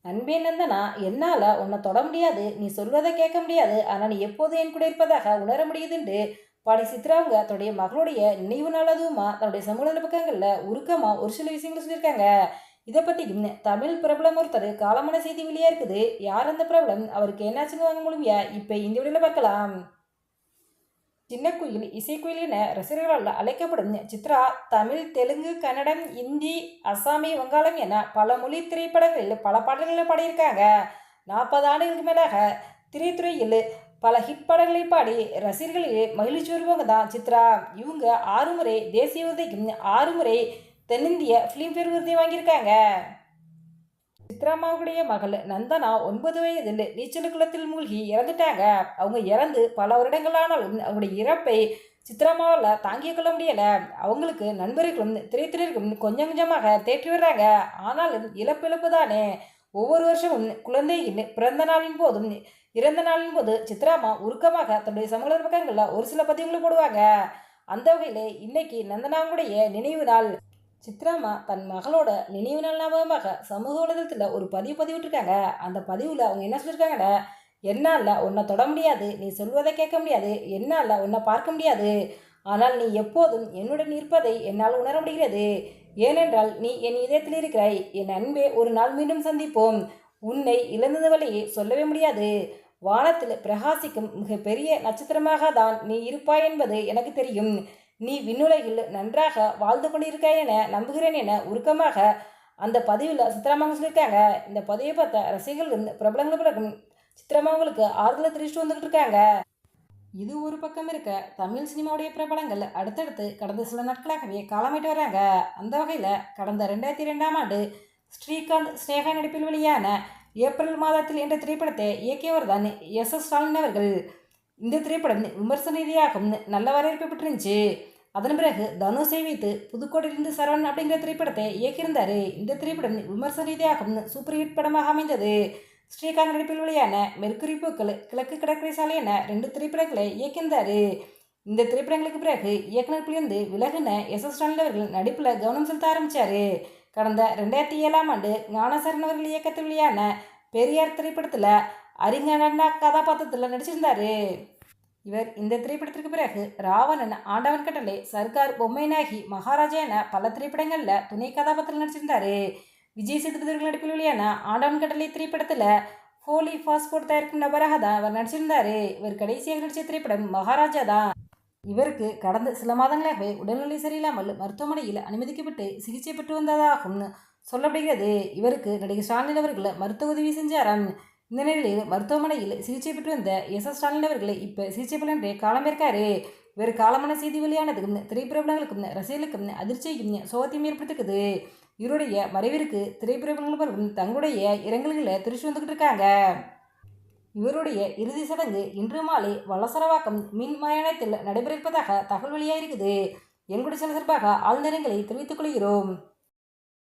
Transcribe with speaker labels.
Speaker 1: அன்பே நந்தனா, என்னால உன்னை தொட முடியாது, நீ சொல்வதை கேட்க முடியாது, ஆனா நீ எப்போதும் என் கூட இருப்பதாக உணர முடியுதுண்டு பாடி சித்ரா அவங்க தன்னுடைய மகளுடைய நினைவு நாள் அதுவுமா தன்னுடைய சமூக நல பக்கங்கள்ல உருக்கமா ஒரு சில விஷயங்கள் சொல்லியிருக்காங்க. இதை பத்தி தமிழ் பிரபலம் ஒருத்தர் காலமான செய்தி வெளியா இருக்குது. யார் அந்த பிரபலம், அவருக்கு என்னாச்சுன்னு வாங்க முடியா இப்ப இந்த வீடியோல பார்க்கலாம். சின்ன குயில், இசைக்குயில் என ரசிகர்களால் அழைக்கப்படும் சித்ரா தமிழ், தெலுங்கு, கன்னடம், இந்தி, அசாமி, வங்காளம் என பல மொழி திரைப்படங்களில் பல பாடல்களை பாடியிருக்காங்க. 40 ஆண்டுகளுக்கு மேலாக திரைத்துறையில் பல ஹிட் பாடல்களை பாடி ரசிகர்களிடையே மகிழ்ச்சி வருவாங்க தான் சித்ரா. இவங்க 6 முறை தேசிய விருதையும் 6 முறை தென்னிந்திய ஃபிலிம்ஃபேர் விருதையும் வாங்கியிருக்காங்க. சித்ராமாவுடைய மகள் நந்தனா 9 வயதில் நீச்சல் குளத்தில் மூழ்கி இறந்துட்டாங்க. அவங்க இறந்து பல வருடங்கள் ஆனாலும் அவங்களுடைய இறப்பை சித்ராமாவால் தாங்கிக் கொள்ள முடியல. அவங்களுக்கு நண்பர்களும் திரைத்துறைக்கும் கொஞ்சம் கொஞ்சமாக தேற்றி வர்றாங்க. ஆனாலும் இழப்பு தானே. ஒவ்வொரு வருஷமும் குழந்தையின் பிறந்த நாளின் போதும் இறந்த நாளின் போது சித்ராமா உருக்கமாக தன்னுடைய சமூக பக்கங்களில் ஒரு சில பதிவுகளை போடுவாங்க. அந்த வகையில் இன்னைக்கு நந்தனாவுடைய நினைவு நாள். சித்ராமா தன் மகளோட நினைவு நாள் ஞாபகமாக சமூக வலைதளத்தில் ஒரு பதிவிட்டிருக்காங்க. அந்த பதிவில் அவங்க என்ன சொல்லியிருக்காங்கன்னா, என்னால் உன்னை தொட முடியாது, நீ சொல்வதை கேட்க முடியாது, என்னால் உன்னை பார்க்க முடியாது, ஆனால் நீ எப்போதும் என்னுடன் இருப்பதை என்னால் உணர முடிகிறது. ஏனென்றால் நீ என் இதயத்தில் இருக்கிறாய். என் அன்பே, ஒரு நாள் மீண்டும் சந்திப்போம். உன்னை இழந்தது வழியே சொல்லவே முடியாது. வானத்தில் பிரகாசிக்கும் மிகப்பெரிய நட்சத்திரமாக தான் நீ இருப்பாய் என்பது எனக்கு தெரியும். நீ விண்ணுலகில் நன்றாக வாழ்ந்து கொண்டிருக்காய் என நம்புகிறேன் என உருக்கமாக அந்த பதிவில் சித்ராமாங்க சொல்லியிருக்காங்க. இந்த பதிவை பார்த்த ரசிகர்கள் பிரபலங்கள் பிறகும் சித்ராமாவங்களுக்கு ஆறுதலை தெரிவிச்சுட்டு வந்துகிட்டு இருக்காங்க. இது ஒரு பக்கம் இருக்க, தமிழ் சினிமாவுடைய பிரபலங்கள் அடுத்தடுத்து கடந்த சில நாட்களாகவே காலமிட்டு வராங்க. அந்த வகையில் கடந்த 2002ஆம் ஆண்டு ஸ்ரீகாந்த் ஸ்னேகா நடிப்பில் வெளியான ஏப்ரல் மாதத்தில் என்ற திரைப்படத்தை இயக்கியவர் தான் எஸ் ஸ்டாலின் அவர்கள். இந்த திரைப்படம் விமர்சன ரீதியாகவும் நல்ல வரவேற்பை பெற்றிருந்துச்சு. அதன் பிறகு தனுஷை வைத்து புதுக்கோட்டையிலிருந்து சரவணன் அப்படிங்கிற திரைப்படத்தை இயக்கியிருந்தார். இந்த திரைப்படம் விமர்சன ரீதியாகவும் சூப்பர் ஹிட் படமாக அமைந்தது. ஸ்ரீகாந்த் நடிப்பில் வெளியான மெர்க்குரி பூக்கள், கிழக்கு கடற்கரை சாலை என 2 திரைப்படங்களை இயக்கியிருந்தார். இந்த திரைப்படங்களுக்கு பிறகு இயக்குநர்களிலிருந்து விலகின எஸ் ஸ்டாலின் அவர்கள் நடிப்பில் கவனம் செலுத்த ஆரம்பித்தார். கடந்த 2007ஆம் ஆண்டு ஞானசரண் அவர்கள் இயக்கத்தில் வெளியான பெரியார் திரைப்படத்தில் அறிஞர் கதாபாத்திரத்தில் நடிச்சிருந்தார். இவர் இந்த திரைப்படத்திற்கு பிறகு ராவணன், ஆண்டவன் கட்டளை, சர்க்கார், பொம்மை நாயகி, மகாராஜா என பல திரைப்படங்களில் துணை கதாபாத்திரத்தில் நடிச்சிருந்தார். விஜய் சேதுபதி நடிப்பில் வெளியான ஆண்டவன் கட்டளை திரைப்படத்தில் போலி பாஸ்போர்ட் தயாரிக்கும் நபராக தான் அவர் நடிச்சிருந்தார். இவர் கடைசியாக நடித்த திரைப்படம் மகாராஜா தான். இவருக்கு கடந்த சில மாதங்களாகவே உடல்நிலை சரியில்லாமல் மருத்துவமனையில் அனுமதிக்கப்பட்டு சிகிச்சை பெற்று வந்ததாகவும் சொல்லப்படுகிறது. இவருக்கு நடிகர் ஸ்டாலின் அவர்கள் மருத்துவ உதவி செஞ்சாராம். இந்த நிலையில் மருத்துவமனையில் சிகிச்சை பெற்று வந்த எஸ் ஸ்டாலின் அவர்களை இப்போ சிகிச்சை பலன்றே காலமேற்காரு. இவர் காலமான செய்தி வெளியானதுக்கும் திரைப்பிரபலங்களுக்கும் ரசிகர்களுக்கும் அதிர்ச்சியையும் சோகத்தையும் ஏற்படுத்திருக்குது. இவருடைய மறைவிற்கு திரைப்பிரபலங்கள் பலரும் தங்களுடைய இரங்கல்களை தெரிவித்து வந்துகிட்டு இருக்காங்க. இவருடைய இறுதி சடங்கு இன்று மாலை வலசரவாக்கம் மின் மயானத்தில் நடைபெற இருப்பதாக தகவல் வெளியாயிருக்குது. எங்களுடைய சில சிறப்பாக ஆழ்ந்த இரங்கலை தெரிவித்துக் கொள்கிறோம்.